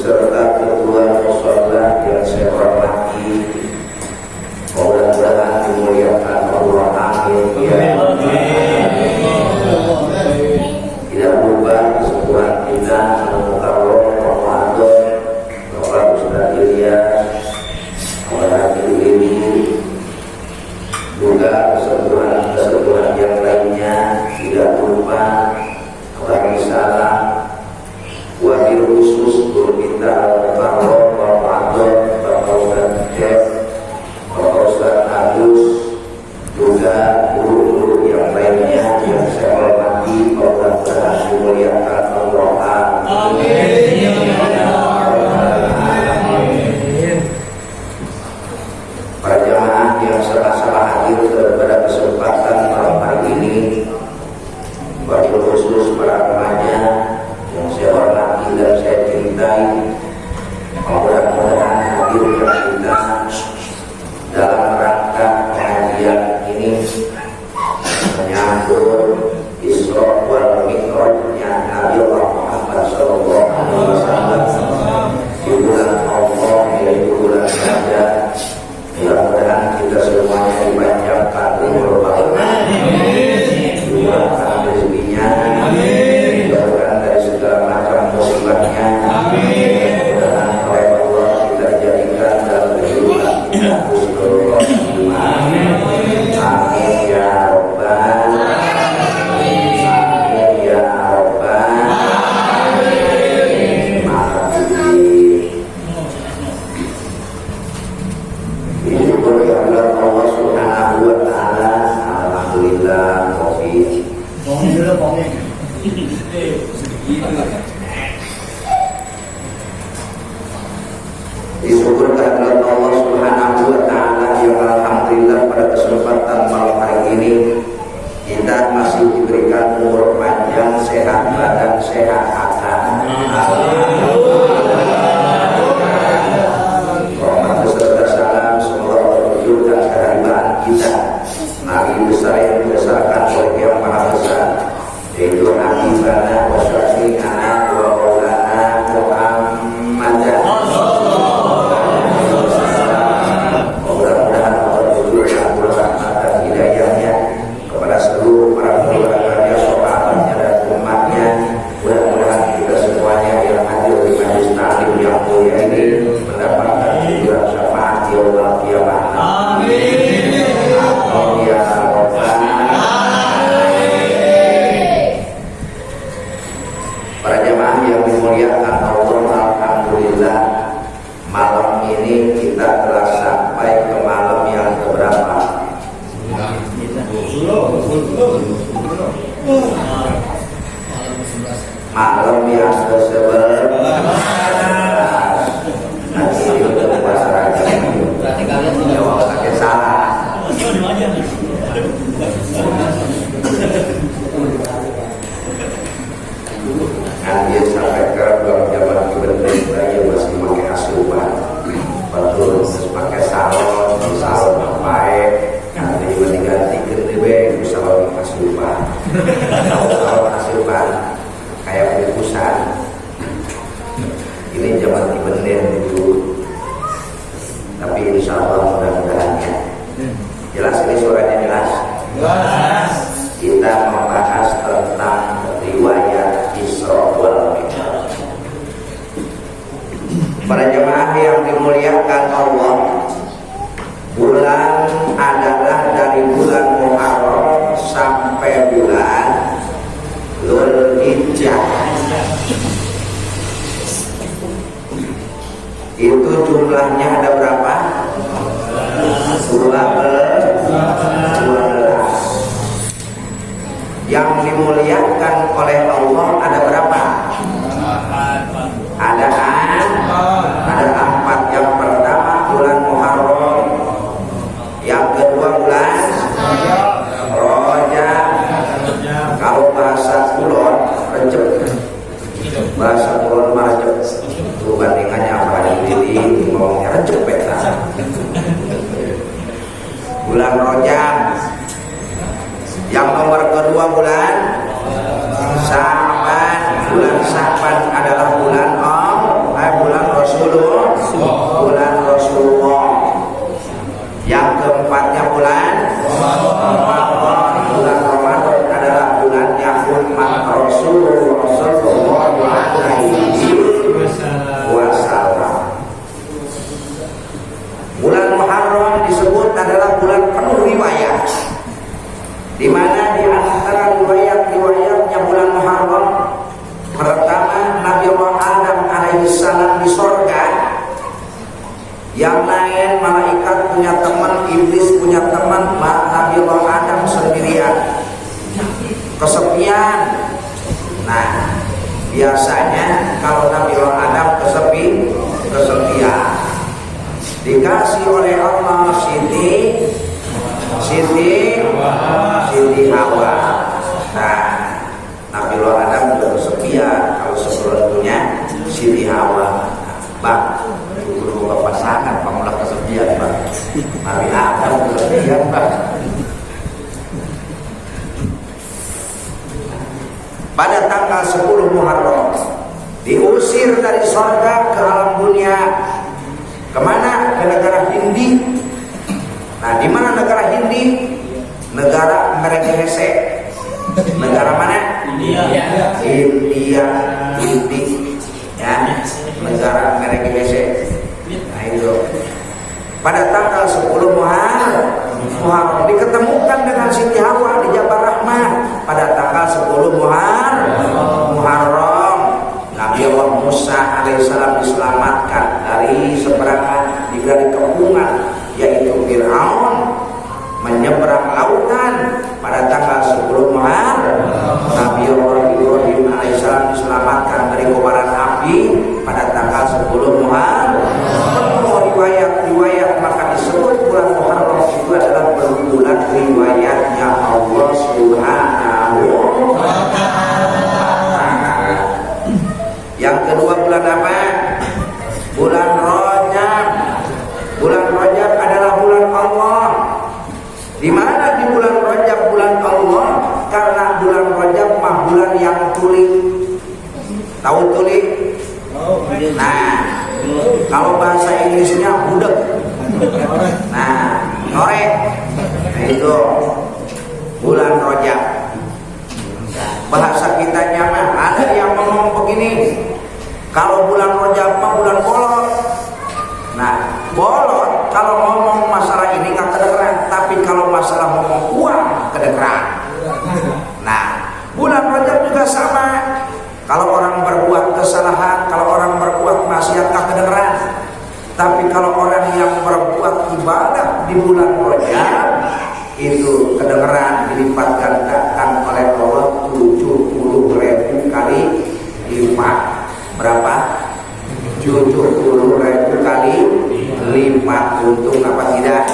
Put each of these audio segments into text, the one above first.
beserta ketua mushola yang saya hormati, mudah-mudahan dimuliakan Allah, amin ya. Tidak lupa kesepuhan kita Al-Mukarram Ramadan, Bapak Ustaz Ilyas, Bapak Ibu, juga kesepuhan yang lainnya. Tidak lupa bagi salam wabil khusus guru kita Al-Mukarram Ramadan, Bapak Ustaz Cep, Bapak Ustaz Agus, juga guru-guru yang lainnya yang saya hormati. Mudah-mudahan dimuliakan Allah, amin. Para jamaah yang sama-sama hadir pada kesempatan malam hari ini, wabil khusus para remaja yang saya hormati dan saya cintai, mudah-mudahan hadirnya kita dalam rangka pengajian ini menyambut Isra wal Mi'rajnya Nabi Muhammad sallallahu alaihi wasallam di bulan Allah, yaitu bulan Rajab. Mudah-mudahan kita semuanya dipanjangkan umur badan, dimurahkan rezekinya, dijauhkan dari segala macam musibahnya. Mudah-mudahan oleh Allah kita dijadikan dalam kehidupan kita husnul khotimah. Amin ya rabbal alamin. Ya rabbal alamin. Disyukur kepada Allah Subhanahu wa taala. Alhamdulillah covid. Disyukur kepada Allah Subhanahu wa taala yang alhamdulillah pada kesempatan malam hari ini kita masih diberikan umur panjang, sehat badan, sehat akal. Rahmat beserta salam semoga berwujud dan kehadiran kita Nabi besar yang dibesarkan oleh Yang Maha Besar, yaitu Habibana wa Syafi'ana wa Maulana Muhammad. Mudah-mudahan Allah memberikan rahmat dan hidayahnya kepada seluruh para keluarganya, sahabatnya dan umatnya. Mudah-mudahan kita semuanya yang hadir di majelis taklim yang mulia ini mendapatkan hiburan syafaat yaumul qiyamah. Amin. Amin ya rabbal alamin. Para jemaah yang dimuliakan Allah, alhamdulillah malam ini kita telah sampai ke malam yang keberapa? Malam yang ke-11. Nanti udah puasa Rajab. Berarti kalian tidak pakai salah. Nanti sampai ke bang zaman kebetulan saya masih pakai asupan, betul pakai salon baik. Nanti ganti ke salon asupan, salon asupan kayak pupusan. Ini zaman kebetulan dulu, tapi insya Allah mudah-mudahan ya. Jelas ini suaranya jelas. Kita membahas tentang riwayat Isra wal Mi'raj. Para jemaah yang dimuliakan Allah, bulan adalah dari bulan Muharram sampai bulan Dzulhijjah. Itu jumlahnya ada berapa? 12. Yang dimuliakan oleh Allah ada berapa? Ada 4. Yang pertama bulan Muharram, yang kedua bulan Rajab. Kalau bahasa Kulon Rejab, bahasa Kulon Rejab itu bandingannya apa? Jadi ngomongnya Rejab peta. Bulan Rajab. Yang nomor kedua bulan Sa'ban. Bulan Sa'ban adalah bulan bulan Rasulullah. Yang keempatnya bulan Ramadan. Bulan Ramadan adalah bulannya umat Rasulullah sallallahu alaihi wasallam. Bulan Muharram disebut adalah bulan penuh riwayat, di mana di antara riwayat-riwayatnya bulan Muharram, pertama Nabi Allah Adam alaihissalam di sorga. Yang lain malaikat punya teman, iblis punya teman, Nabi Allah Adam sendirian, kesepian. Nah, biasanya kalau Nabi Allah Adam kesepian, dikasih oleh Allah Siti Hawa. Nah, Nabi Allah Adam juga kesepian kalau sebelumnya Siti Hawa. Bang, dulu bapak pasangan, kamulah kesepian bang. Nabi Adam kesepian bang. Pada tanggal 10 Muharram diusir dari surga ke alam dunia. Kemana? Ke negara Hindi. Nah, di mana negara Hindi? Negara mereka Hese. Negara mana? India. Ya, negara mereka Hese. Nah itu. Pada tanggal 10 Muharram diketemukan dengan Siti Hawa di Jabal Rahmah. Pada tanggal 10 Muharram Nabi Allah Musa alaihissalam diselamatkan dari seberangan, dari kepungan, yaitu Fir'aun, menyeberang lautan. Pada tanggal 10 Muharram Nabi Allah Ibrahim alaihissalam diselamatkan dari kobaran api. Pada tanggal 10 Muharram riwayat, maka disebut bulan Muharram itu adalah bulan riwayatnya Allah Subhanahu wa Ta'ala. Yang kedua bulan apa? Bulan Rajab. Bulan Rajab adalah bulan Allah. Di mana di bulan Rajab bulan Allah? Karena bulan Rajab mah bulan yang tuli. Tahu tuli? Nah, kalau bahasa Inggrisnya budek. Nah, ngorek. Nah, itu bulan Rajab. Bahasa kitanya mah ada yang ngomong begini, kalau bulan Rajab mah bulan bolot. Nah, bolot kalau ngomong masalah ini nggak kedengeran, tapi kalau masalah ngomong uang kedengeran. Nah, bulan Rajab juga sama. Kalau orang berbuat kesalahan, kalau orang berbuat maksiat nggak kedengeran. Tapi kalau orang yang berbuat ibadah di bulan Rajab itu kedengeran, dilipat gandakan oleh Allah 70.000 kali lipat. Berapa? 70.000 kali lipat. Untung apa tidak?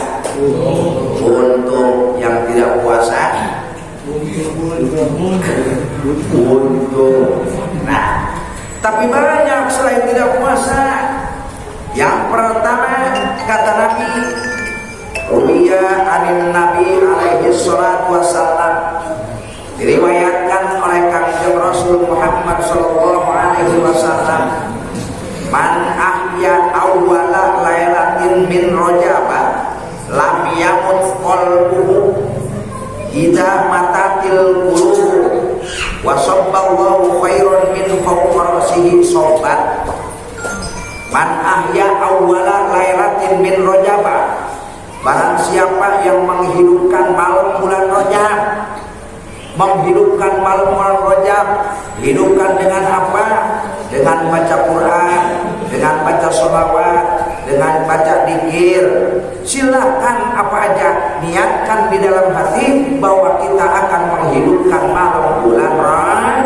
Untung yang tidak puasa. Untung. Nah, tapi banyak selain tidak puasa. Yang pertama kata Nabi, Ruwiya anin Nabi alaihi salatu wassalam, diriwayatkan oleh Kanjeng Rasul Muhammad sallallahu alaihi wasallam, man ahya awwala lailatin min Rajab lam yamut qalbuhu idza matatil qulub wa sabballahu khairan min fawqa ra'sihi sobat. Man ahya awwala lailatin min Rajab, barang siapa yang menghidupkan malam bulan Rajab, menghidupkan malam bulan Rajab, hidupkan dengan apa? Dengan baca Quran, dengan baca sholawat, dengan baca dzikir. Silakan apa aja, niatkan di dalam hati bahwa kita akan menghidupkan malam bulan Rajab.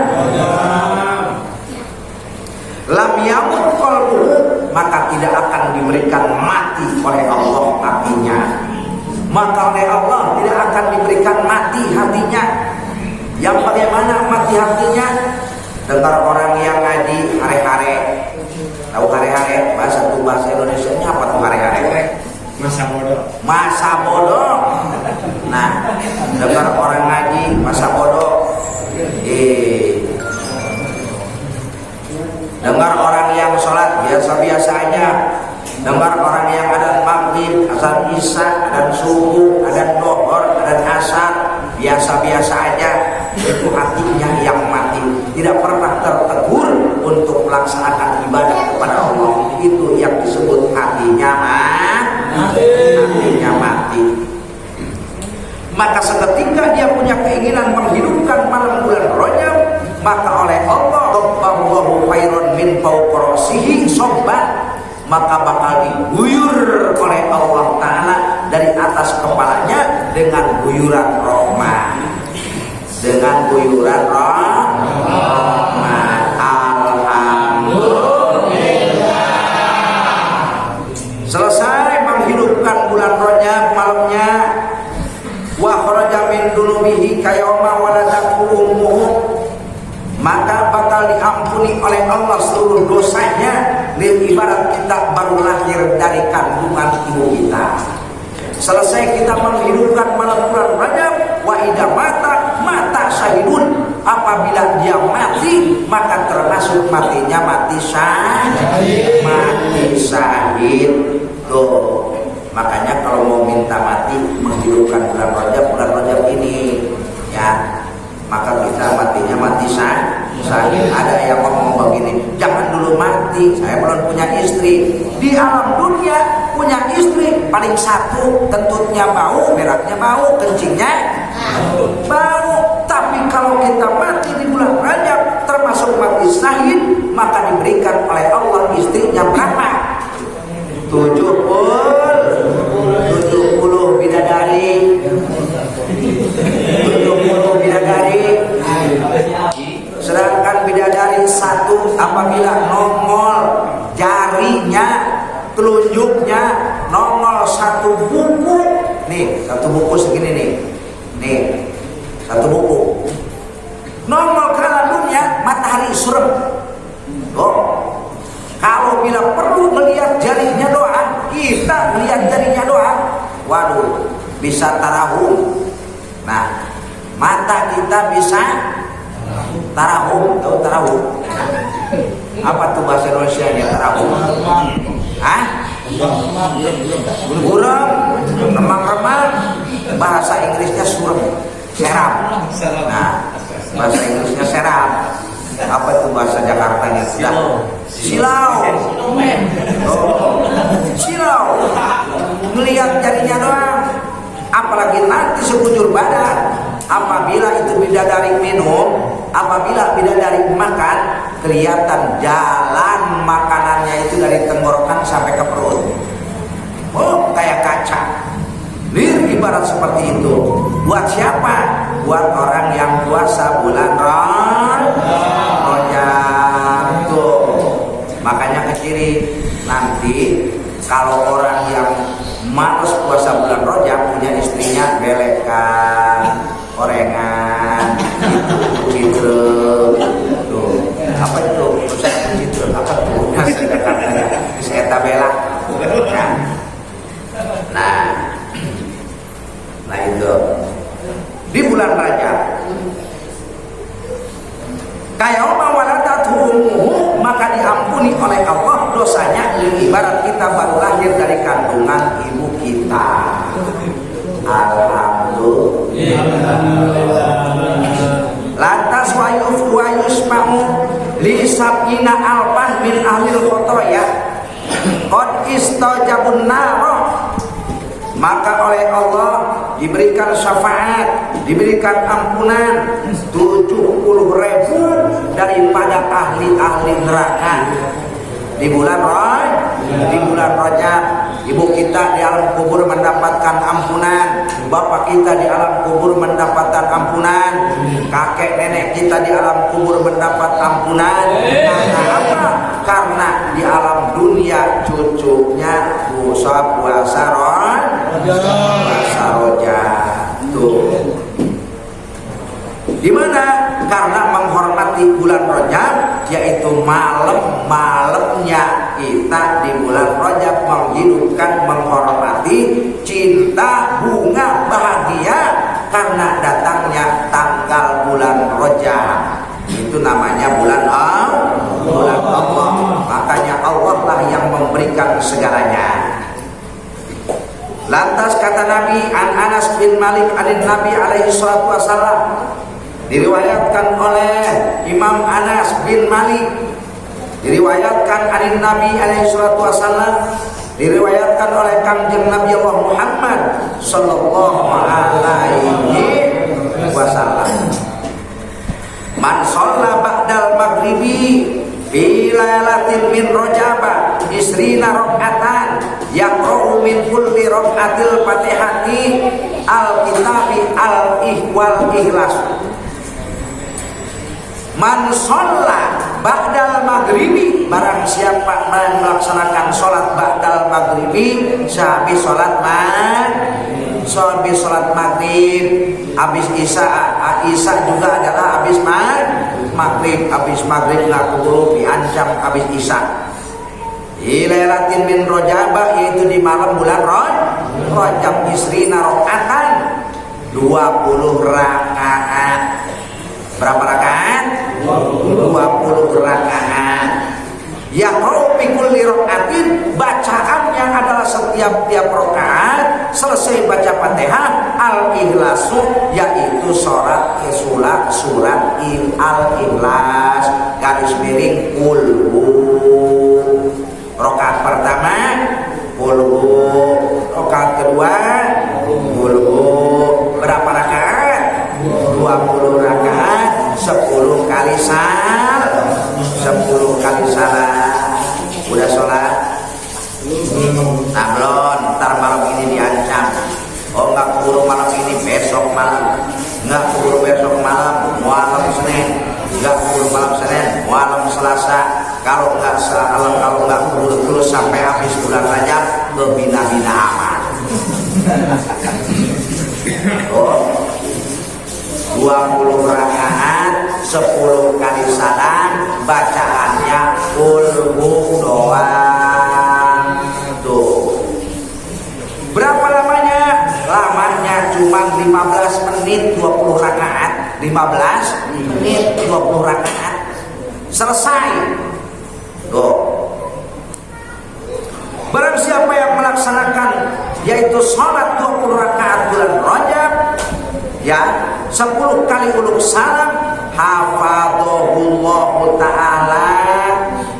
Lam yamut qalbuhu, maka tidak akan diberikan mati oleh Allah hatinya. Maka oleh Allah tidak akan diberikan mati hatinya. Yang bagaimana mati hatinya? Dengar orang yang ngaji hare-hare. Tahu hare-hare? Bahasa Indonesia-nya apa tuh hare-hare? Masa bodoh. Masa bodoh. Nah, dengar orang ngaji masa bodoh. Dengar orang yang sholat biasa-biasa aja Dengar orang yang ada maghrib, azan isya, ada subuh, ada dohor, ada asar, biasa-biasa aja, itu hatinya yang mati, tidak pernah tertegur untuk melaksanakan ibadah kepada Allah. Itu yang disebut hatinya mati. Maka seketika dia punya keinginan menghidupkan malam bulan Rajab, maka oleh Allah Allahu khairun min fawqarasihi sobat, maka bakal diguyur oleh Allah Ta'ala dari atas kepalanya dengan guyuran rahmat. Dengan guyuran rahmat. Alhamdulillah. Selesai menghidupkan bulan Rajab malamnya, wa kharaja min dunubihi kayawma waladatu ummuhu, maka bakal diampuni oleh Allah seluruh dosanya, ibarat kita baru lahir dari kandungan ibu kita. Selesai kita menghidupkan malam bulan Rajab, wa idza mata syahidun, apabila dia mati maka termasuk matinya mati syahid. Tuh, makanya kalau mau minta mati menghidupkan bulan Rajab ini ya, maka kita matinya mati syahid. Ada yang ngomong begini, jangan dulu mati, saya belum punya istri. Di alam dunia punya istri paling satu, kentutnya bau, beraknya bau, kencingnya bau. Tapi kalau kita mati di bulan Rajab termasuk mati syahid, maka diberikan oleh Allah istrinya berapa? 70 bidadari. 70 bidadari. Sedangkan bidadari satu apabila nongol jarinya, telunjuknya nongol satu buku, nih satu buku segini nih satu buku nongol ke alam dunia, matahari surem. Kalau bila perlu melihat jarinya doang, kita melihat jarinya doang, waduh bisa tarawih. Nah, mata kita bisa tarawih. Tahu tarawih? Apa tuh bahasa Indonesia nya tarawih? Hah? Burem, remang-remang. Bahasa Inggrisnya surem, seram. Nah, bahasa Inggrisnya seram. Apa itu bahasa Jakartanya? Silau. Silau. Melihat jarinya doang. Apalagi nanti sekujur badan. Apabila itu bidadari minum, apabila bidadari makan, kelihatan jalan makanannya itu dari tenggorokan sampai ke perut. Oh, kayak kaca. Ibarat seperti itu. Buat siapa? Buat orang yang puasa bulan Rajab. Tuh. Makanya ke kiri nanti kalau orang yang malas puasa bulan Rajab punya istrinya belekan, gorengan, gitu. Tuh, apa itu? Gitu. Apa tuh? Saya tabela. Nah itu di bulan Rajab. Kayoma waladatu ummuhu, maka diampuni oleh Allah dosanya, ibarat kita baru lahir dari kandungan ibu kita. Alhamdulillah. Lantas wa yusma'u li sab'ina alfan min ahlil khotoya qad istajabun naro, maka oleh Allah diberikan syafaat, diberikan ampunan 70.000 daripada ahli-ahli neraka di bulan Rajab. Ibu kita di alam kubur mendapatkan ampunan, bapak kita di alam kubur mendapatkan ampunan, kakek nenek kita di alam kubur mendapat ampunan. Karena apa? Karena di alam dunia cucunya puasa Rajab. Tuh. Di mana? Karena menghormati bulan Rajab, yaitu malamnya kita di bulan Rajab menghidupkan, menghormati, cinta, bunga, bahagia karena datangnya tanggal bulan Rajab. Itu namanya bulan Allah. Makanya Allah lah yang memberi memberikan segalanya. Lantas kata Nabi, an Anas bin Malik anin Nabi alaihi salatu wasallam, diriwayatkan oleh Imam Anas bin Malik, diriwayatkan anin Nabi alaihi salatu wasallam, diriwayatkan oleh Kangjeng Nabi Allah Muhammad sallallahu alaihi wasallam, man shalla ba'dal maghribi fi lailatin min rajaba isrina rak'atan yaqra'u min kulli rak'atil fatihati al-kitabi al-ihwal ikhlas. Man shalla ba'dal maghribi, barang siapa yang melaksanakan sholat ba'dal maghribi, sehabis sholat maghrib, habis isya juga adalah habis maghrib, habis maghrib ngaku diancam habis isya. Ilailatin min rojaba, yaitu di malam bulan Rajab, isrina rakaatan 20 rakaat. Berapa rakaat? 20 rakaat. Yaqra'u fi kulli rakaatin, bacaannya adalah setiap rakaat selesai baca Fatihah al-ikhlasu, yaitu surat al-ikhlas garis miring kulhu. Rakaat pertama kulhu, rakaat kedua kulhu. Berapa rakaat? 20 rakaat, 10 kali salam. Udah sholat? Nah belum, ntar malam ini diancam. Oh nggak keburu malam ini, besok malam. Nggak keburu besok malam, malam Senin. Nggak keburu malam Senin, malam Selasa. Kalau nggak keburu terus sampai habis bulan Rajab, kebina-bina aman. Oh, 20 rakaat, 10 kali salam, bacaannya kulhu doang. Tuh. Berapa lamanya? Lamanya cuma 15 menit 20 rakaat. 15 menit 20 rakaat. Selesai. Tuh. Barang siapa yang melaksanakan yaitu sholat 20 rakaat bulan Rajab, ya 10 kali uluk salam, hafadhahullahu ta'ala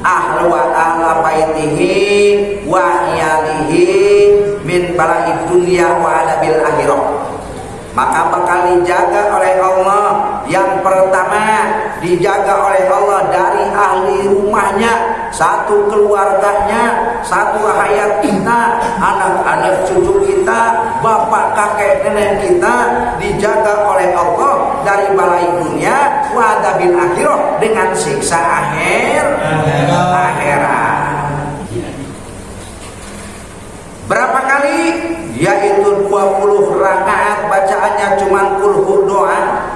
ahlu wa ala baitihi wa iyalihi min bala'id dunya wa adabil akhirah. Maka bakal dijaga oleh Allah. Yang pertama, dijaga oleh Allah dari ahli rumahnya, satu keluarganya, satu hayat kita, anak-anak cucu kita, bapak kakek nenek kita, dijaga oleh Allah dari balai dunia wa adabil akhirah, dengan siksa akhirat. Berapa kali? Yaitu 20 rakaat, bacaannya cuma kulhu doang.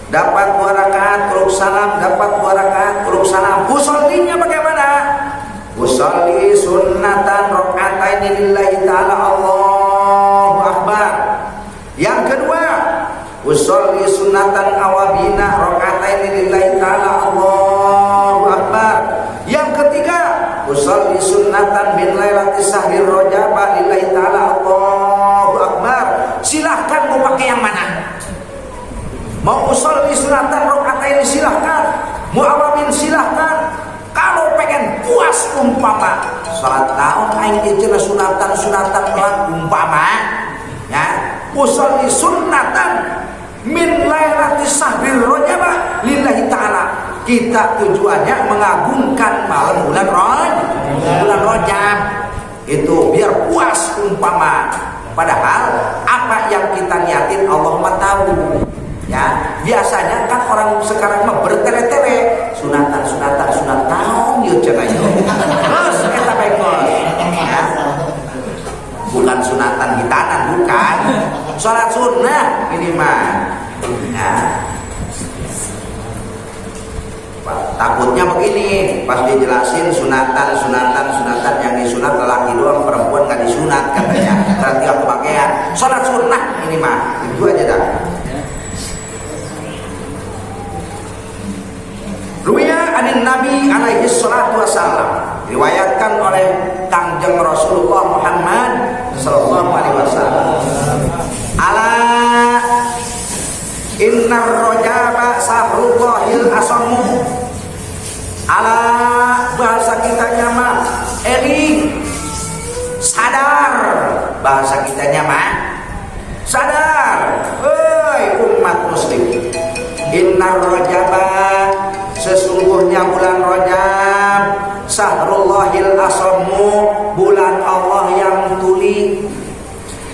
Dapat 2 rakaat uluk salam, dapat 2 rakaat uluk salam. Usollinya bagaimana? Usolli sunnatan raka'ataini lillahi ta'ala, Allahu akbar. Yang kedua, usolli sunnatan awabina raka'ataini lillahi ta'ala, Allahu akbar. Yang ketiga, usolli sunnatan min lailatis sahri rajaba lillahi ta'ala, Allahu akbar. Silahkan mau pakai yang mana? Mau usolli sunatan raka'ataini silahkan, mau awamin silahkan. Kalau pengen puas umpama salat naon aing ieu sunatan pelan umpama ya, usolli sunnatan min lailatis sahri rajaba lillahi ta'ala. Kita tujuannya mengagungkan malam bulan Rajab. Itu biar puas umpama. Padahal apa yang kita niatin Allah mah tahu. Ya, biasanya kan orang sekarang mah bertele-tele sunatan yeuh cenah yeuh. Terus eta bae ya. Bukan sunatan hitanan, bukan. Salat sunnah ini mah. Ya. Takutnya begini, pas dijelasin sunatan yang disunat lelaki doang, perempuan nggak disunat katanya. Berarti aku pakaian. Salat sunnah ini mah, itu aja dah. Ruya anin Nabi alaihi salatu wasallam, diriwayatkan oleh Kangjeng Rasulullah Muhammad sallallahu alaihi wasallam. Ala innar rajaba sahrullahil asamu. Ala bahasa kitanya mah eling, sadar, bahasa kitanya mah sadar, hei umat muslim. Innar rajaba, sesungguhnya bulan Rajab, sahrullahil asamu, bulan Allah yang tuli.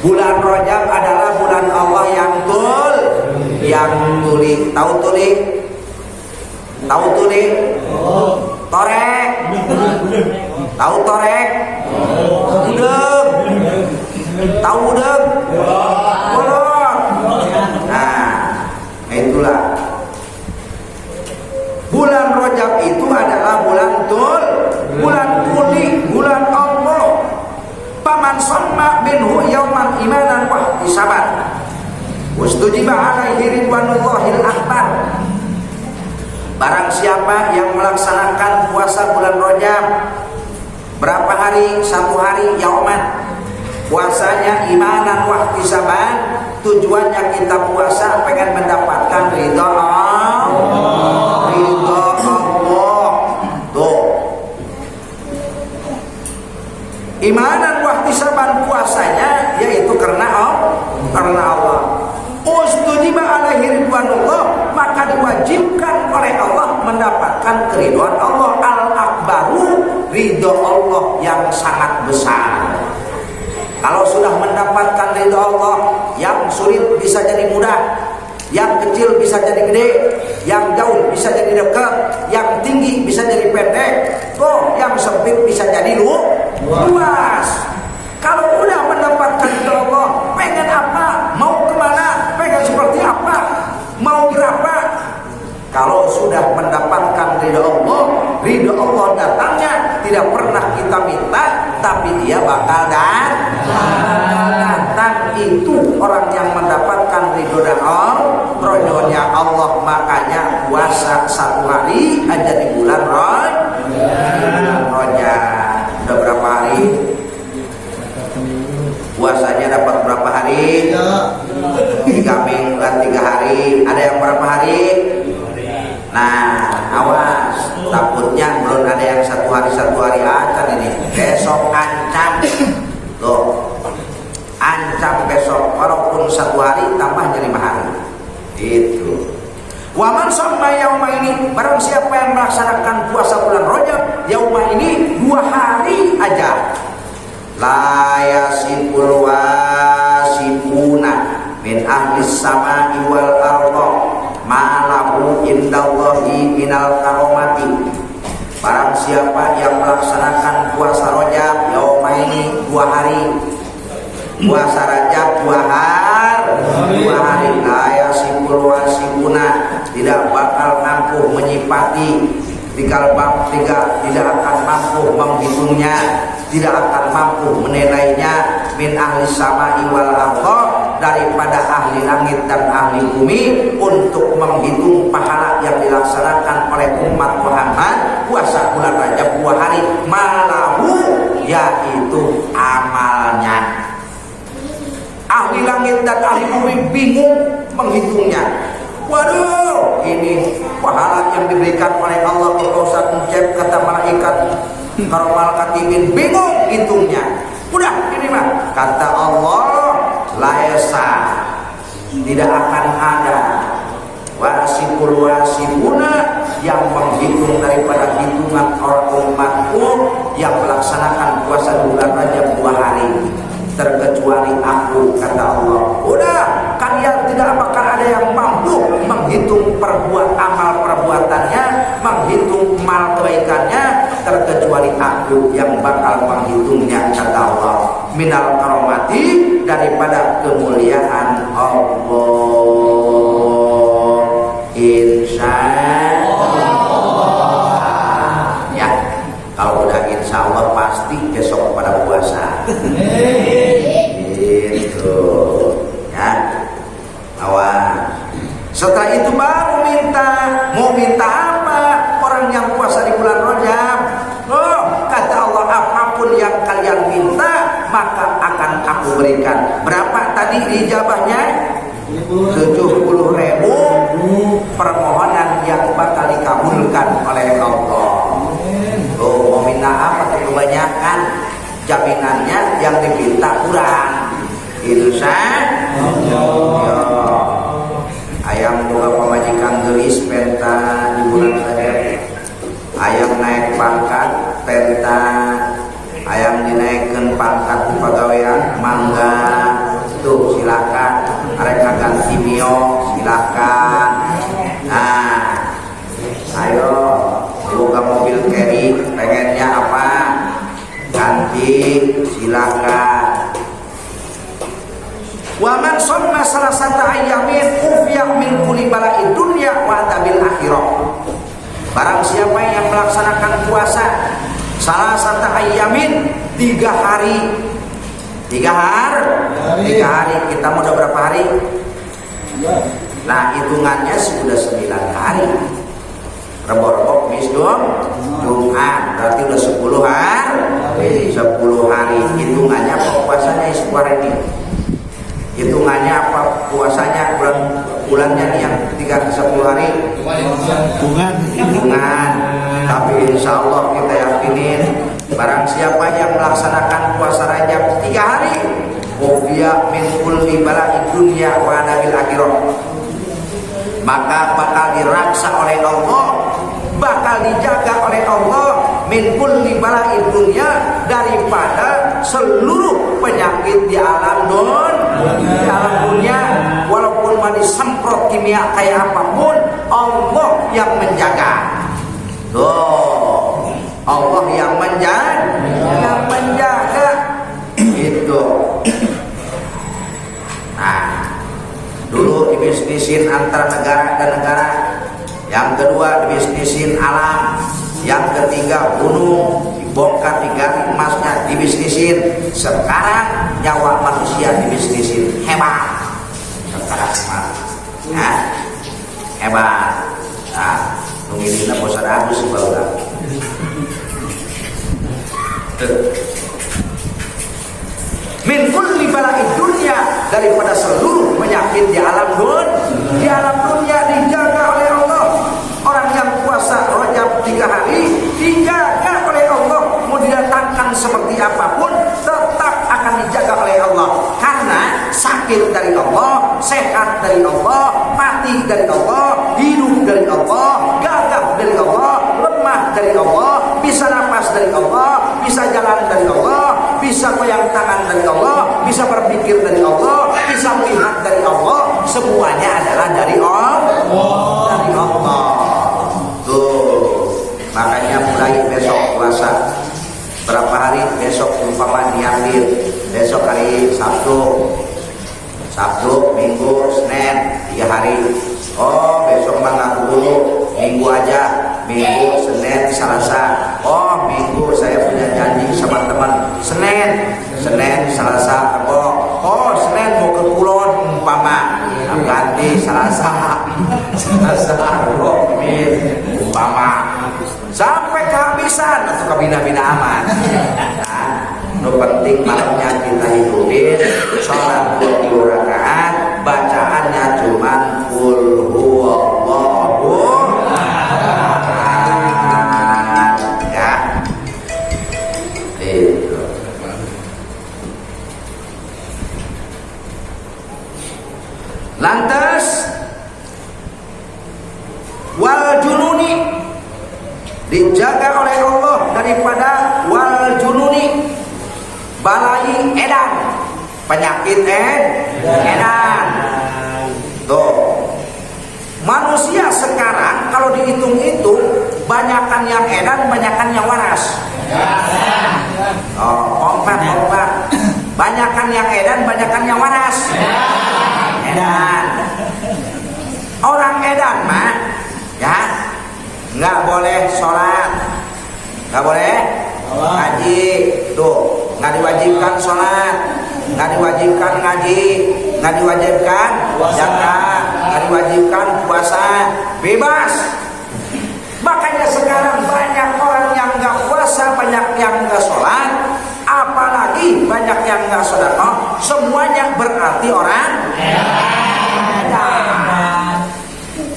Bulan Rajab adalah bulan Allah yang tuli. Tahu tuli? Tahu tuli? Torek. Tahu torek? Udeg. Tahu udeg? Bolong. Nah, itulah. Bulan Rajab itu adalah bulan bulan tuli, bulan Allah. Paman somma minhu yauman imanan wa ihtisaban wastujiba alaihi ridwanullahil akbar. Barang siapa yang melaksanakan puasa bulan Rajab berapa hari? 1 hari, yauman. Puasanya imanan wa ihtisaban, tujuannya kita puasa pengen mendapatkan ridha Allah. Tuh. Imanan wahtisaban, puasanya yaitu karena Allah. Ustujiba alaihi ridwanullah, maka diwajibkan oleh Allah mendapatkan keridhaan Allah. Al-akbaru, ridha Allah yang sangat besar. Kalau sudah mendapatkan ridha Allah, yang sulit bisa jadi mudah, yang kecil bisa jadi gede, yang jauh bisa jadi dekat, yang tinggi bisa jadi pendek, tuh yang sempit bisa jadi luas. Kalau udah mendapatkan ridha Allah, pengen apa? Mau kemana? Pengen seperti apa? Mau berapa? Kalau sudah mendapatkan ridha Allah datangnya tidak pernah kita minta, tapi dia bakal datang. Itu orang yang mendapatkan ridhonya Allah. Makanya puasa 1 hari aja di bulan Rajab. Udah berapa hari? Puasanya dapat berapa hari? 3 minggu, 3 hari. Ada yang berapa hari? Nah, awas, takutnya belum ada yang 1 hari acan ini. Besok ancam. Tuh. Ancam besok, walaupun 1 hari tambahnya 5 hari. Itu. Waman somma yauma ini, barang siapa yang melaksanakan puasa bulan Rajab yauma ini 2 hari aja. La yasibul wasibuna min ahlis samai wal ardo ma lahu indallahi minal karomati. Barang siapa yang melaksanakan puasa Rajab yauma ini 2 hari. Puasa Rajab 2 hari, la yasibul wasibuna, tidak bakal mampu menyipati, tidak akan mampu menghitungnya, tidak akan mampu menilainya. Min ahli samai wal ardh, daripada ahli langit dan ahli bumi, untuk menghitung pahala yang dilaksanakan oleh umat Muhammad puasa bulan Rajab 2 hari. Malahu, yaitu amalnya. Ahli langit dan ahli bumi bingung menghitungnya. Waduh, ini pahala yang diberikan oleh Allah ke Ustaz Ucep, kata malaikat karomal katibin, bingung hitungnya. Udah, ini mah kata Allah, laisa, tidak akan ada wasibul wasibuna, yang menghitung daripada hitungan orang umatku yang melaksanakan puasa bulan Rajab 2 hari, terkecuali aku, kata Allah. Udah, kalian tidak bakal ada yang mampu menghitung amal perbuatannya, menghitung mal kebaikannya, terkecuali aku yang bakal menghitungnya, kata Allah. Minal karomati, daripada kemuliaan Allah. Insya Allah. Ya, kalau udah insya Allah pasti besok pada puasa. Itu ya, awas. Setelah itu baru mau minta apa orang yang puasa di bulan Rajab? Oh, kata tadi dijabahnya 70.000 permohonan yang bakal dikabulkan oleh Allah. Tuh, mau minta apa tuh kebanyakan, jaminannya yang diminta kurang. Itu sah. Ayam boga pamajikan gelis penta di bulan saja. Ayam naik pangkat penta, ayam dinaikkan pangkat pegawaian mangga. Tuh silakan, mereka ganti mio silakan. Nah, ayo boga mobil carry pengennya apa? Ganti silakan. Wa man shamma salasata ayyamin ufiya min kulli bala'id dunya wa adabil akhirah. Barang siapa yang melaksanakan puasa salasata ayyamin 3 hari. 3 hari kita mau udah berapa hari? Nah, hitungannya sudah 9 hari. Rebo-rebo mis dong Jumat berarti udah 10 hari. 10 hari hitungannya apa puasanya ini? Hitungannya apa puasanya bulannya nih yang 10 hari? Hitungan. Tapi insya Allah kita yakinin barang siapa yang melaksanakan puasa Rajab 3 hari, ufiya min kulli bala'id dunya wa adabil akhirah, maka bakal diraksa oleh Allah, bakal dijaga oleh Allah min kulli bala'id dunya, daripada seluruh penyakit di alam di alam dunia. Walaupun mau disemprot kimia kayak apapun, Allah yang menjaga. Tuh, Allah yang menjaga itu. Nah, dulu dibisnisin antara negara dan negara, yang kedua dibisnisin alam, yang ketiga gunung dibongkar digali emasnya dibisnisin, sekarang nyawa manusia dibisnisin. Hebat sekarang ya, hebat. Nah, mungkin bosan Agus sebelum min kulli bala'id dunya, daripada seluruh penyakit di alam dunia dijaga oleh Allah. Orang yang puasa Rajab 3 hari dijaga oleh Allah, mau didatangkan seperti apapun tetap akan dijaga oleh Allah, karena sakit dari Allah, sehat dari Allah, mati dari Allah, hidup dari Allah, gagah dari Allah, lemah dari Allah, bisa napas dari Allah, bisa jalan dari Allah, bisa goyang tangan dari Allah, bisa berpikir dari Allah, bisa melihat dari Allah, semuanya adalah dari Allah. Dari Allah. Tuh, makanya mulai besok puasa berapa hari? Besok umpama diambil besok hari Sabtu, Minggu, Senin 3 hari. Oh, besok mah nggak dulu, Minggu aja, Minggu, Senin, Selasa. Oh, Minggu saya punya janji sama teman, Senin, Selasa. Oh, Senin mau ke Kulon umpama, ganti Selasa, umpama sampai kehabisan atau kebina-bina aman. Nah, no penting malamnya kita hidupin sholat 20 rakaat, bacaannya cuma qul huwallahu ahad, ya. Itu. Lantas wal jununi, dijaga oleh Allah daripada wal jununi, balai edan, penyakit edan. Tuh, manusia sekarang kalau dihitung-hitung, banyakan yang edan, banyakan yang waras. Kompak. Banyakan yang edan, banyakan yang waras. Edan. Orang edan mah, ya, nggak boleh sholat, nggak boleh ngaji, tuh, nggak diwajibkan sholat, nggak diwajibkan ngaji, nggak diwajibkan zakat, nggak diwajibkan puasa, bebas. Makanya sekarang banyak orang yang nggak puasa, banyak yang nggak sholat, apalagi banyak yang nggak sedekah, semuanya berarti orang edan.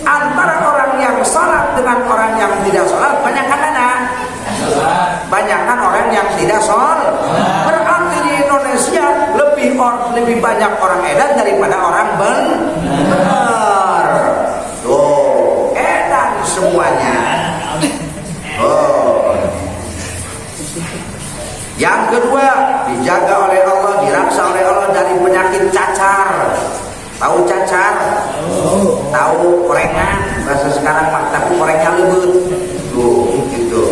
Antara orang yang sholat dengan orang yang tidak sholat, banyakkan mana? Banyakkan orang yang tidak sholat. Berarti di Indonesia lebih banyak orang edan daripada orang benar. Tuh, edan semuanya. Oh. Yang kedua, dijaga oleh Allah, diraksa oleh Allah dari penyakit cacar. Tahu cacar? Tahu korengan? Bahasa sekarang mah, tapi korengnya lembut. Tuh, gitu.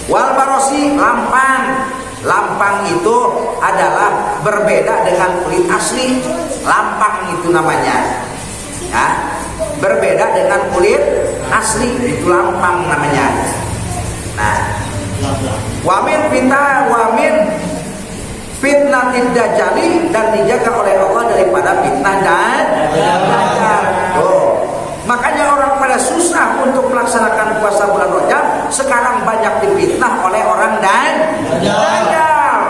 Wal barosi, lampang. Lampang itu adalah berbeda dengan kulit asli. Lampang itu namanya. Ya, berbeda dengan kulit asli, itu lampang namanya. Nah, wamin fitnatin dajjali, dan dijaga oleh Allah daripada fitnah dajjal. Oh, makanya orang pada susah untuk melaksanakan puasa bulan Rajab. Sekarang banyak difitnah oleh orang dajjal.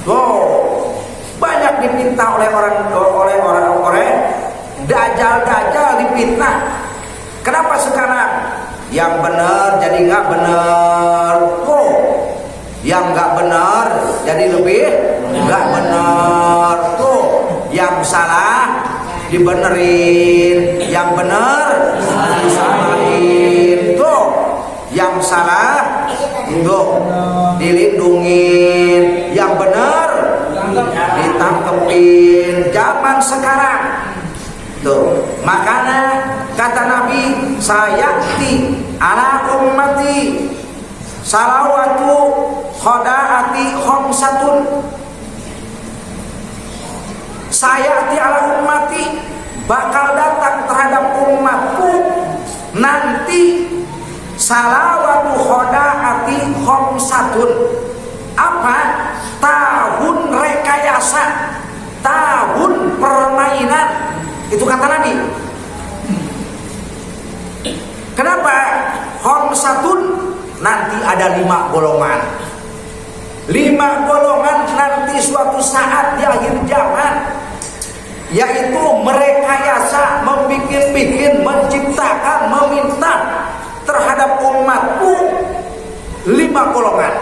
Oh, banyak difitnah oleh orang dajjal difitnah. Kenapa sekarang? Yang benar jadi nggak benar. Oh, yang nggak benar jadi lebih nggak benar. Tuh, yang salah dibenerin, yang benar disalahin. Tuh, yang salah tuh dilindungin, yang benar ditangkepin. Zaman sekarang tuh, makanya kata Nabi, sayati ala ummati salawatu khodaati khomsatun. Sayati ala ummati, bakal datang terhadap umatku nanti salawatu khodaati khomsatun. Apa? Tahun rekayasa, tahun permainan. Itu kata Nabi. Kenapa? Khomsatun, nanti ada 5 golongan. 5 golongan nanti suatu saat di akhir zaman, yaitu merekayasa, membikin-bikin, menciptakan, meminta terhadap umatku 5 golongan.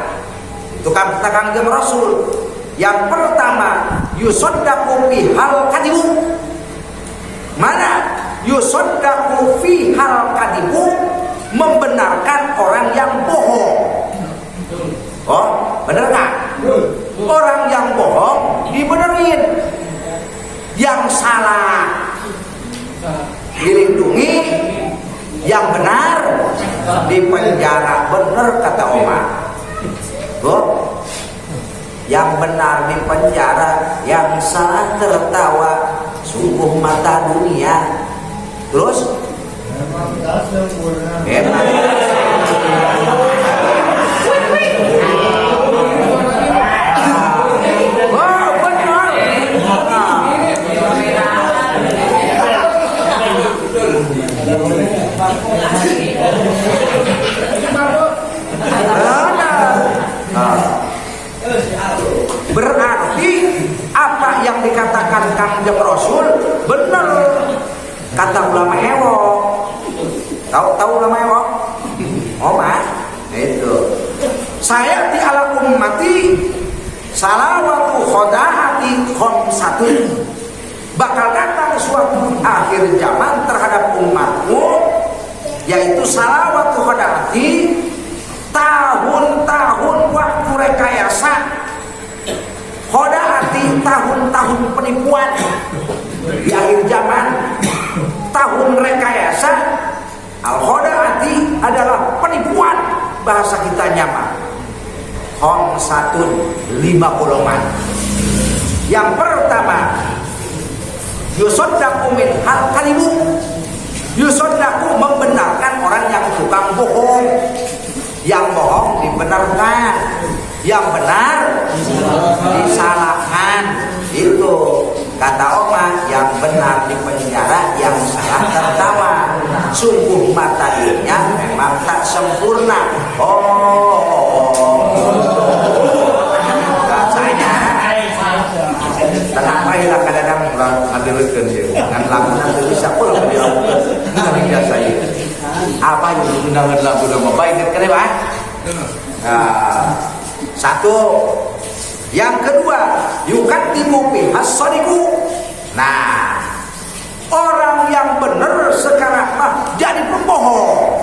Itu kata Kanjeng Rasul. Yang pertama, yusaddaqu bihal kadibu. Mana? Yusaddaqu fihal kadibu, membenarkan orang yang bohong. Oh, benar nggak? Orang yang bohong dibenerin, yang salah dilindungi, yang benar dipenjara. Benar kata Omar. Tuh, yang benar dipenjara, yang salah tertawa. Sungguh mata dunia. Terus enak. Oh, benar. Berarti apa yang dikatakan Kanjeng Rasul benar. Kata ulama Ewo. Tahu ulama Ewo? Oh, itu. Saya di ala ummati salawatu khodaati khomsatun. Bakal datang suatu akhir zaman terhadap umatmu, yaitu salawatu khodaati, tahun-tahun waktu rekayasa, khodaati, tahun-tahun penipuan di akhir zaman. Tahun rekayasa, al-khodaati adalah penipuan, bahasa kita nyaman. Khomsatun, 5 golongan. Yang pertama, yusaddaqu min hal kalimu. Yusaddaqu, membenarkan orang yang tukang bohong. Yang bohong dibenarkan, yang benar disalahkan. Itu kata Oma, yang benar dipenjara, yang salah tertawa. Sungguh mata dunia memang tak sempurna. Oh, rasanya diurutkan sih. Dengan lagu nanti bisa pula beliau. Nggak biasa itu. Apa yang menggunakan lagu nama baik kan Pak? Satu. Yang kedua, yukatimu bihasadiku. Nah, orang yang benar sekarang mah jadi pembohong.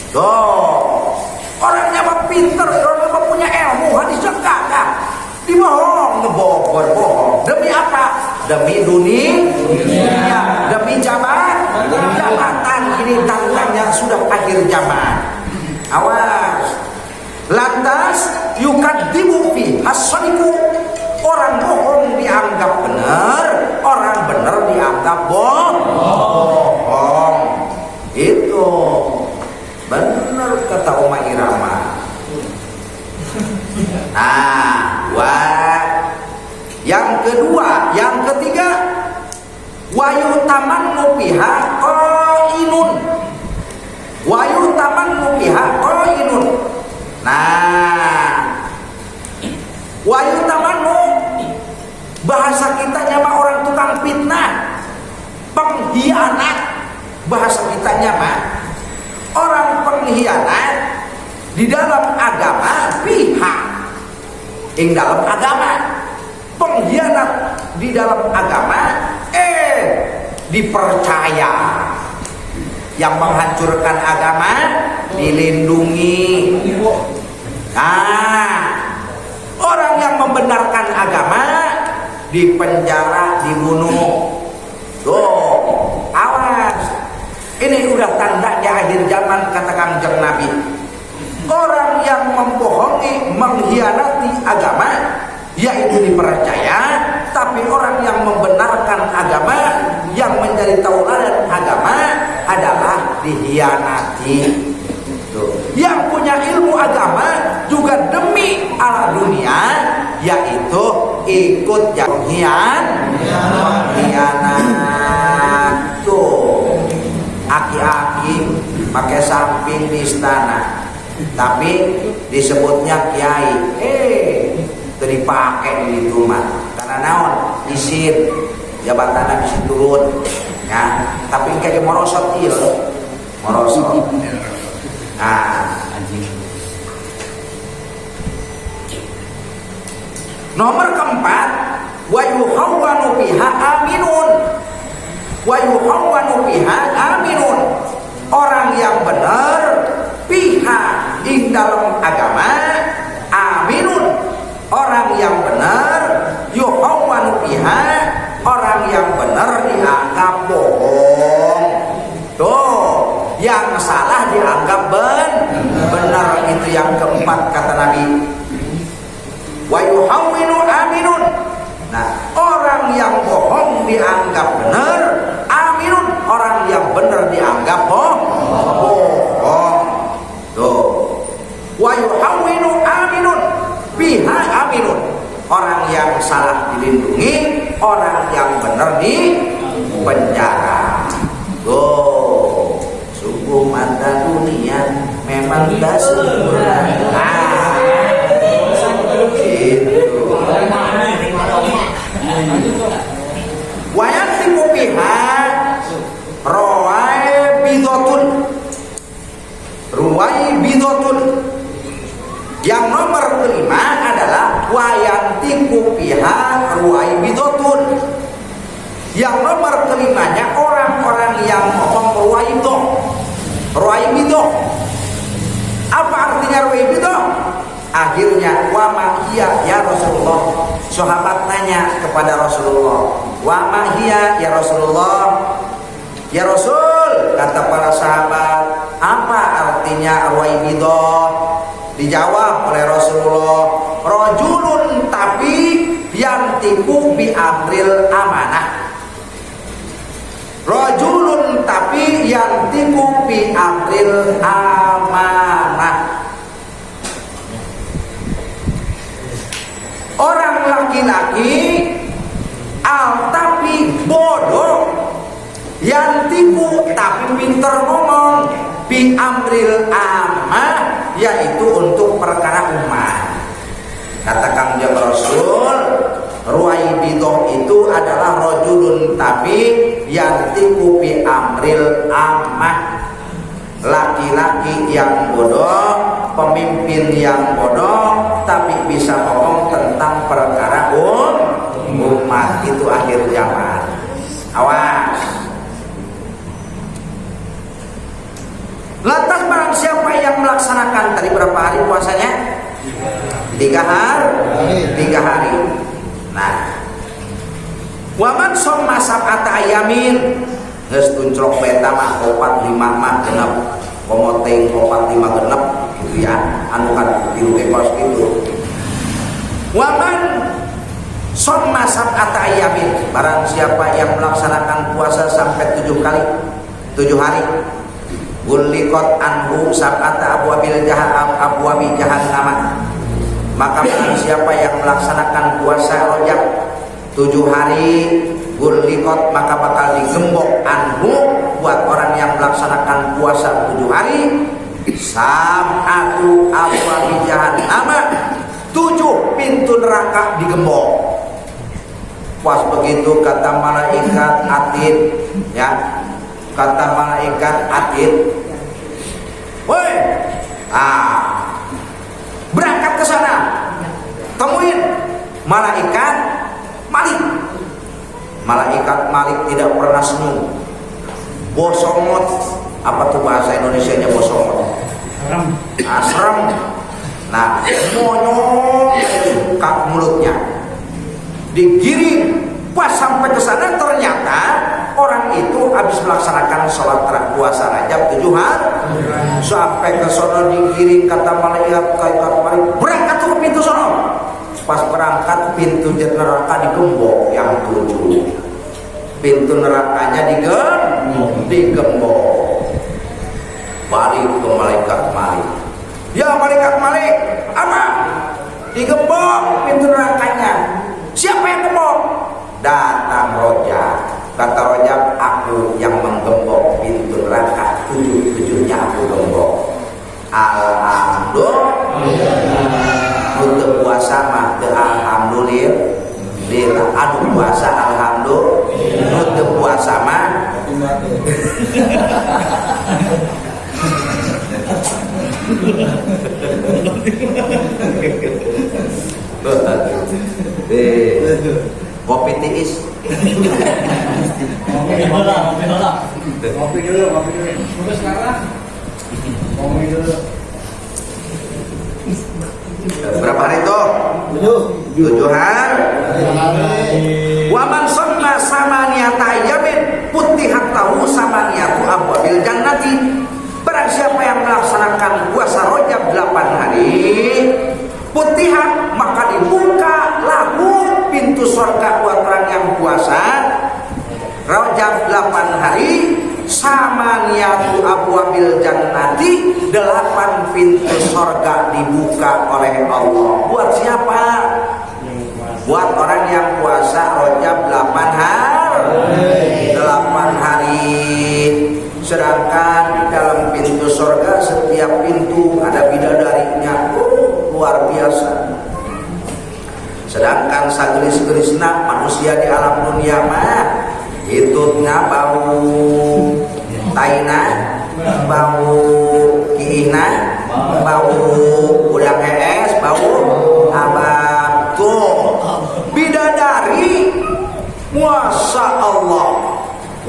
Tuh, orangnya mah pinter, orangnya mah punya ilmu, hadis enggak. Dibohong, berbohong. Demi apa? Demi dunia, demi jabatan. Ini tandanya sudah akhir zaman. Awas. Lantas yukadzibu fi hasaniku. Orang bohong dianggap benar, orang benar dianggap bohong. Itu benar kata Oma Irama. Yang kedua, yang ketiga, wayutamannu biha qainun. Wayutamannu biha qainun. Nah, wayutamannu bahasa kita nyama orang tukang fitnah, pengkhianat. Bahasa kita nyama orang pengkhianat di dalam agama pihak. Ing dalam agama pengkhianat di dalam agama dipercaya. Yang menghancurkan agama dilindungi. Orang yang membenarkan agama dipenjara, dibunuh. Tuh, awas. Ini udah tandanya akhir zaman kata Kangjeng Nabi. Orang yang membohongi, mengkhianati agama, yaitu dipercaya, tapi orang yang membenarkan agama, yang menjadi tauladan agama adalah dikhianati. Yang punya ilmu agama juga demi ala dunia, yaitu ikut yang pengkhianat. Tuh, aki-aki pakai samping di istana, tapi disebutnya kiai. Itu dipakai di rumah karena naon izin jabatan bisa turun ya, tapi kayak merosot iya merosot. Nomor keempat, wa yuhawwanu biha aminun. Wa yuhawwanu biha aminun. Orang yang benar pihak ing dalam agama aminun. Orang yang benar yuhawwanu biha, orang yang benar dianggap bohong. Tuh, yang salah dianggap benar. Itu yang keempat kata Nabi. Wa yuhawwinu aminun. Nah, orang yang bohong dianggap benar, aminun, orang yang benar dianggap bohong. Tuh. Wa yuhawwinu aminun biha aminun. Orang yang salah dilindungi, orang yang benar di penjara. Tuh, sungguh mata dunia memang tak sempurna. Wayantiku pihak ruwai bidotun. Yang nomor kelima adalah wayantiku pihak ruwai bidotun. Yang nomor kelimanya orang-orang yang ngomong ruwai bidoh. Apa artinya ruwai bidoh? Akhirnya wa ma hiya ya Rasulullah. Sahabat tanya kepada Rasulullah, wa ma hiya ya Rasulullah. Ya Rasul, kata para sahabat, apa artinya ruwaibidah? Dijawab oleh Rasulullah, rajulun tapi yang tipu bi amril amanah. Rajulun tapi yang tipu bi amril amanah. Orang laki-laki tapi bodoh, yang tipu tapi pinter ngomong, bi amril amah, yaitu untuk perkara umat. Kata Kangjeng Rasul, ruwaibidah itu adalah rajulun tapi yantiqu bi amril amah, laki-laki yang bodoh, pemimpin yang bodoh tapi bisa ngomong tentang perkara umat. Itu akhir zaman. Awas. Lantas barang siapa yang melaksanakan tadi berapa hari puasanya? 3 hari. Nah, waman somma sab'ata ayamin geus tuncrok beta mah 4 5 mah genep komoteng 4 5 genep gitu ya, anu kan tilu ekor gitu. Waman somma sab'ata ayamin, barang siapa yang melaksanakan puasa sampai 7 hari, gulikot anhu sab'ata abwabil jahannam, maka barang siapa yang melaksanakan puasa Rajab 7 hari, gulikot maka bakal digembok anhu buat orang yang melaksanakan puasa 7 hari, sab'atu abwabil jahannam, 7 pintu neraka digembok. Pas begitu kata malaikat atid, ya, kata malaikat atid, woi, berangkat ke sana, temuin malaikat Malik. Malaikat Malik tidak pernah senang, bosomot, apa tuh bahasa Indonesianya bosomot? Serem. Nah, monyong suka mulutnya, digiring. Pas sampai ke sana ternyata orang itu habis melaksanakan sholat puasa Rajab 7 hari. Sampai ke sono digiring kata malaikat Malik, berangkat ke pintu sono. Pas berangkat pintu neraka digembok yang 7. Pintu nerakanya digembok. Balik ke malaikat Malik. Ya malaikat Malik, apa? Digembok pintu nerakanya. Siapa yang gembok? Datang Rajab. Kata Rajab, aku yang menggembok pintu neraka 7-7-nya aku gembok. Alhamdulillah. Untuk puasa mah alhamdulillah. Anu puasa alhamdulillah. Untuk puasa mah kopi tiis. Kopi dulu. Terus sekarang kopi dulu. Berapa hari itu? 7 hari. Waman sonna samaniyata ayamin putihat tahu samaniyatu abwabil jannati. Barang siapa yang melaksanakan puasa Rajab 8 hari, putihat maka dibuka lahu pintu surga buat orang yang puasa Rajab 8 hari, samaniyatu abwabil jannati, 8 pintu surga dibuka oleh Allah. Buat siapa? Buat orang yang puasa Rajab 8 hari. 8 hari. Sedangkan di dalam pintu surga setiap pintu ada bidadarinya. Luar biasa. Sedangkan sagelis-gelisna manusia di alam dunia mah hitutnya bau taina, bau kiina, bau udang es, bau abab. Tuh bidadari, Masya Allah,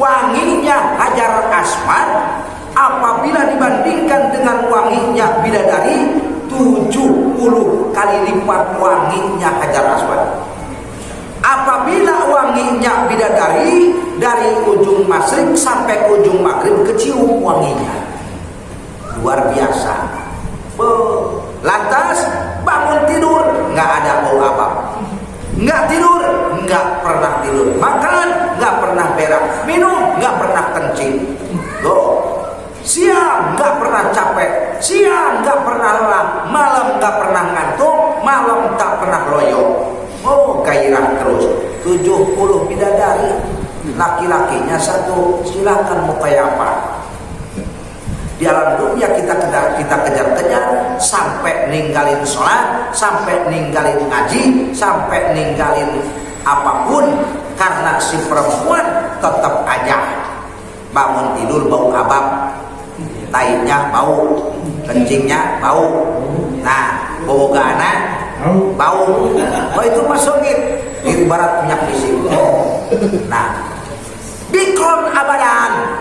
wanginya Hajar Aswad apabila dibandingkan dengan wanginya bidadari 70 kali lipat wanginya Hajar Aswad. Apabila wanginya bidadari dari ujung masyrik sampai ke ujung maghrib kecium wanginya, luar biasa. Lantas bangun tidur nggak ada bau apa, nggak tidur nggak pernah tidur, makan nggak pernah berak, minum nggak pernah kencing. Siang nggak pernah capek, siang nggak pernah lelah, malam nggak pernah ngantuk, malam tak pernah loyo. Gairah terus. 70 bidadari, laki-lakinya 1. Silakan mau kayak apa. Di alam dunia kita kejar-kejar sampai ninggalin sholat, sampai ninggalin ngaji, sampai ninggalin apapun karena si perempuan tetap aja bangun tidur bau abab, taiknya bau, kencingnya bau, nah bogana bau, itu masukit ibarat minyak fisik. Nah bikron abadan,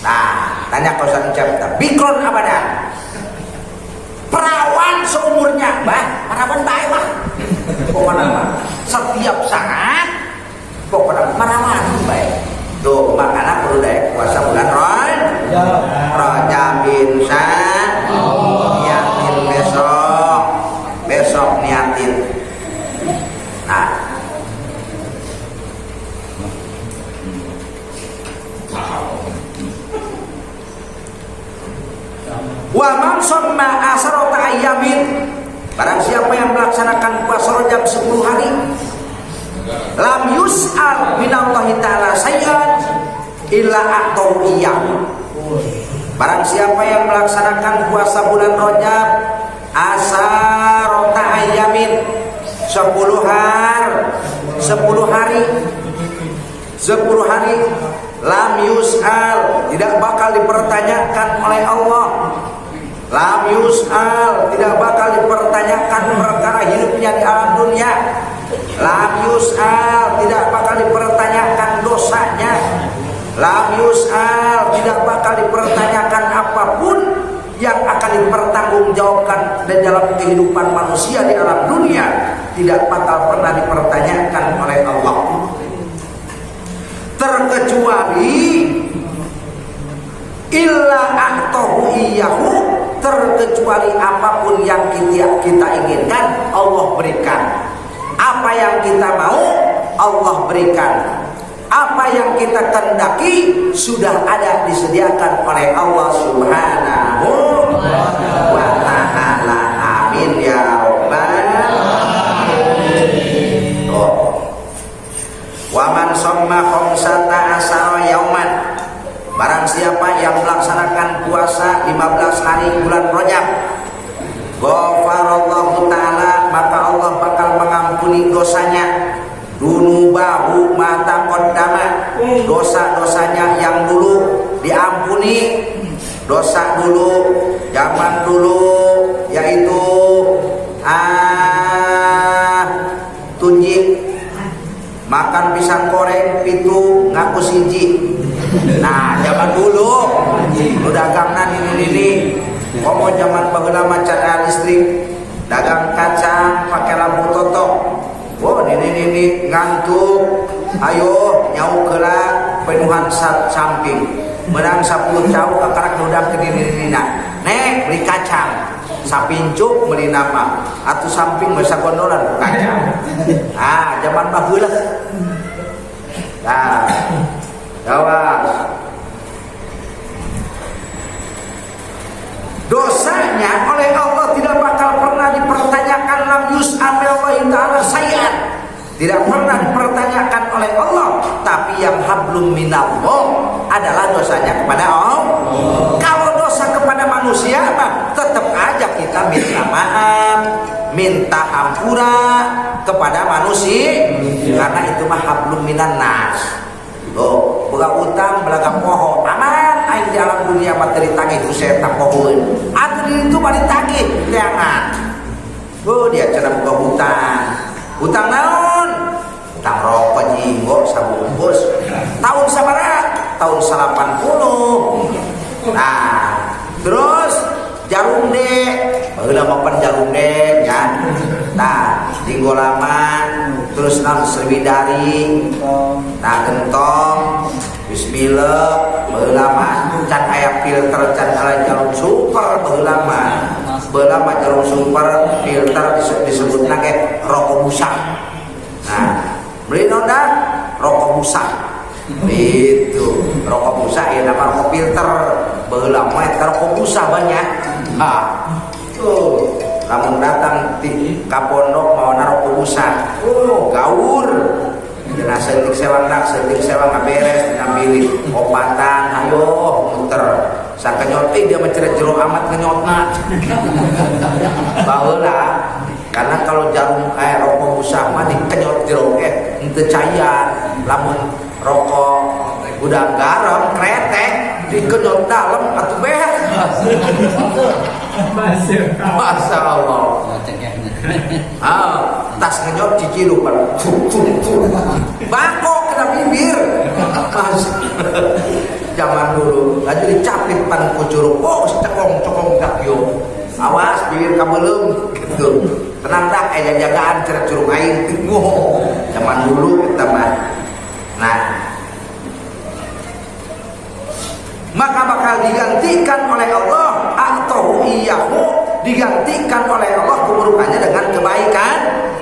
nah tanya kosan ucap bikron abadan, perawan seumurnya, perawan baik lah, pokoknya setiap saat pokoknya perawan baik. Tuh makanya perlu deh puasa bulan Rajab insan, niatin besok niatin. Nah wa man somma asrata ayyamin, barang siapa yang melaksanakan puasa Rajab 10 hari, lam yus'al minallahi ta'ala sayyan illa a'tau iyyahu. Barang siapa yang melaksanakan puasa bulan Rajab asarota ayyamin 10 hari, lam yus'al, tidak bakal dipertanyakan oleh Allah. Lam yus'al, tidak bakal dipertanyakan perkara hidupnya di alam dunia. Lam yus'al, tidak bakal dipertanyakan dosanya. Lam yus'al, tidak bakal dipertanyakan apapun yang akan dipertanggungjawabkan dan dalam kehidupan manusia di alam dunia tidak bakal pernah dipertanyakan oleh Allah, terkecuali illa a'tahu iyyahu, terkecuali apapun yang kita inginkan Allah berikan. Apa yang kita mau Allah berikan. Apa yang kita kehendaki sudah ada disediakan oleh Allah Subhanahu wa ta'ala. Amin ya rabbal alamin. Wa man shamma khamsata asara yauman, barang siapa yang melaksanakan puasa 15 hari bulan Rajab, ghafarallahu ta'ala, maka Allah bakal mengampuni dosanya, dunubahu mata qaddama, dosa-dosanya yang dulu diampuni, dosa dulu zaman dulu, yaitu tunjik makan pisang goreng pitu ngaku siji. Nah zaman dulu lu dagangna ini komo zaman baheula macan listrik dagang kacang pakai lampu totok. Oh ini ngantuk, ayo nyau kela penuhan samping menang 10 jauh akarak dudang ke diri-dirina nek beli kacang sapincuk beli nama atau samping masa gondolan kacang. Ah zaman baheula. Nah awas dosanya oleh Allah tidak bakal pernah dipertanyakan, lam yus'al minallahi ta'ala sayyan, tidak pernah dipertanyakan oleh Allah. Tapi yang hablum minallah adalah dosanya kepada Allah. Kalau dosa kepada manusia apa? Tetap aja kita minta maaf, minta ampura kepada manusia, karena itu mah hablum minan nas. Oh, boga utang belaga poho aman aing di alam dunia materi tagih ku saya tak pohoeun. Atuh di ditu bari tagih teangan. Oh, dia cenah boga hutang. Hutang naon? Hutang rokok jinggo sabungkus. Tahun sabaraha? Tahun 80. Nah, terus jarum dek, baheula mapan jarum dek ya. Nah, jinggo lama terus nang serwidari, nah gentong, bismillah, baheula mah can aya filter, can aya jarum super, baheula mah jarum super filter disebutna ge rokok busa. Nah, beli noda rokok busa. Itu rokok busa ya nama rokok filter, baheula mah rokok busa banyak. Ah, tuh lamun datang di kapondok mau naruh kubusan, gaur, dina setik sewang ngaberes, ngambil obatan, ayo muter, sakenyot, dia menceret jero amat kenyotna, baheula, karena kalau jarum kayak rokok usah mah dikenyot jero henteu cayan lamun rokok udah garam kretek dikenyot dalam atuh beah. Masya Allah. Tas ngenyot cici lupa bako kena bibir. Zaman dulu lagi dicapit pan kucuruk cekong dak yo awas bibir kabelum gitu tenang dak jagaan cerek curug air zaman dulu kita mah. Nah maka bakal digantikan oleh Allah atau iyahu digantikan oleh Allah keburukannya dengan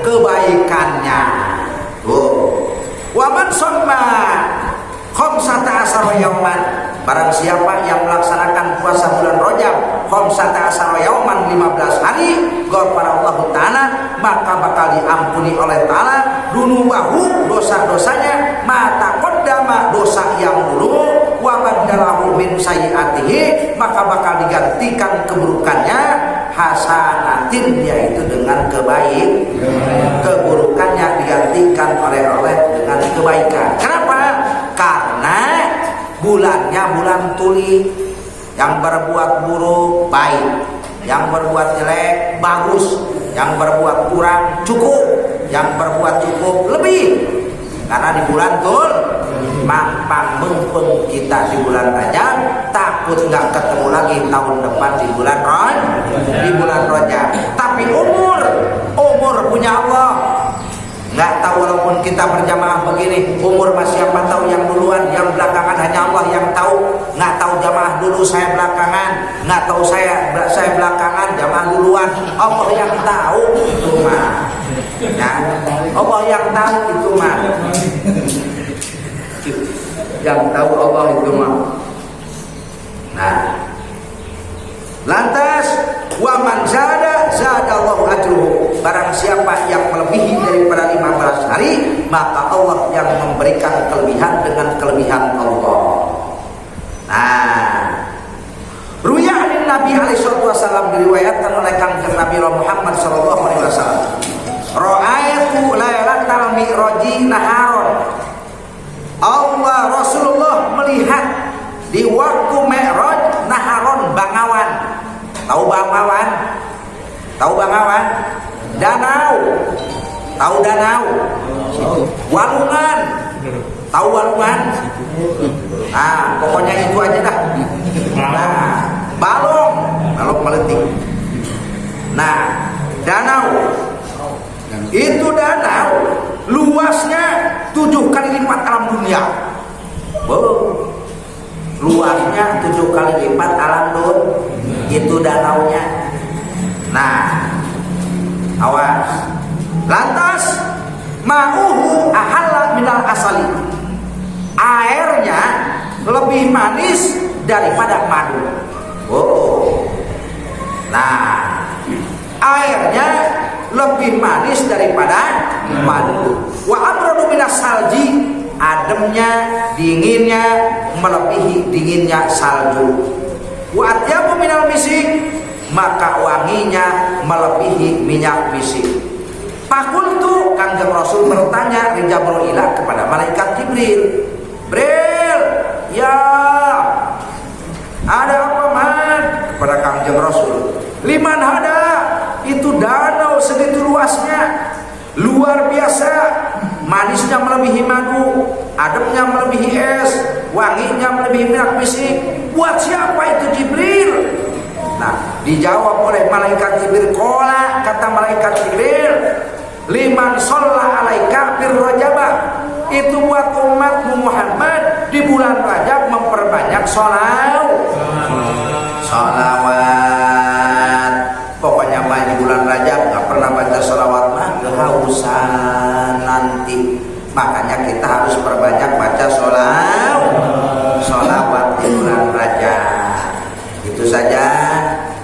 kebaikannya. Waman somma khamsata asara yauman, barang siapa yang melaksanakan puasa bulan Rajab khamsata asara yauman 15 hari ghafara Allah taala, maka bakal diampuni oleh taala dunubahu dosa-dosanya mata qaddama dosa yang dulu wa badalahu min sayyiatihi, maka bakal digantikan keburukannya hasanatin, yaitu dengan keburukannya digantikan oleh dengan kebaikan. Kenapa? Karena bulannya bulan tuli, yang berbuat buruk baik, yang berbuat jelek bagus, yang berbuat kurang cukup, yang berbuat cukup lebih. Karena di bulan tul mampang mempeng kita di bulan Rajab, takut nggak ketemu lagi tahun depan di bulan Rajab. Tapi umur punya Allah. Nggak tahu, walaupun kita berjamaah begini, umur masih siapa tahu yang duluan, yang belakangan hanya Allah yang tahu. Nggak tahu jamaah dulu saya belakangan, nggak tahu saya belakangan jamaah duluan. Allah yang tahu itu mah. Ya, Allah yang tahu itu mah. Yang tahu Allah itu mah. Nah, lantas wa man zadallahu ajruhu, barang siapa yang melebihi daripada 15 hari, maka Allah yang memberikan kelebihan dengan kelebihan Allah. Nah, ruya Nabi alaihi wasallam, diriwayatkan oleh Kanjeng Nabi Muhammad sallallahu alaihi wasallam, ra'aitu lailatal mi'raji naharon, Allah Rasulullah melihat di waktu Mi'raj naharon bangawan. Tahu bangawan? Tahu bangawan? Danau. Tahu danau? Walungan. Tahu walungan? Nah, pokoknya itu aja dah. Nah, balong meletik. Nah, danau. Itu danau luasnya 7 kali lipat alam dunia. Luasnya 7 kali lipat alam dunia. Itu danaunya. Nah, awas. Lantas ma'uhu ahalla minal asali, airnya lebih manis daripada madu. Nah, airnya lebih manis daripada madu. Wa abradu minas salji, ademnya, dinginnya melebihi dinginnya salju. Wa atyabu minal misik, maka wanginya melebihi minyak misik. Fakultu, Kanjeng Rasul bertanya li Jibril kepada malaikat Jibril, Bril, ya ada apa man? Kepada Kanjeng Rasul, liman hada, itu danau segitu luasnya, luar biasa, manisnya melebihi madu, ademnya melebihi es, wanginya melebihi minyak misik. Buat siapa itu Jibril? Nah, dijawab oleh malaikat Jibril, qala, kata malaikat Jibril, liman sholla alaika fir rajabah, itu buat umat Muhammad di bulan Rajab memperbanyak sholawat. Pokoknya mah di bulan Rajab nggak pernah baca sholawat mah kehausan nanti. Makanya kita harus perbanyak baca sholawat di bulan Rajab. Itu saja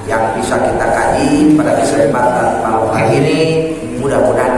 yang bisa kita kaji pada kesempatan malam hari ini. Mudah-mudahan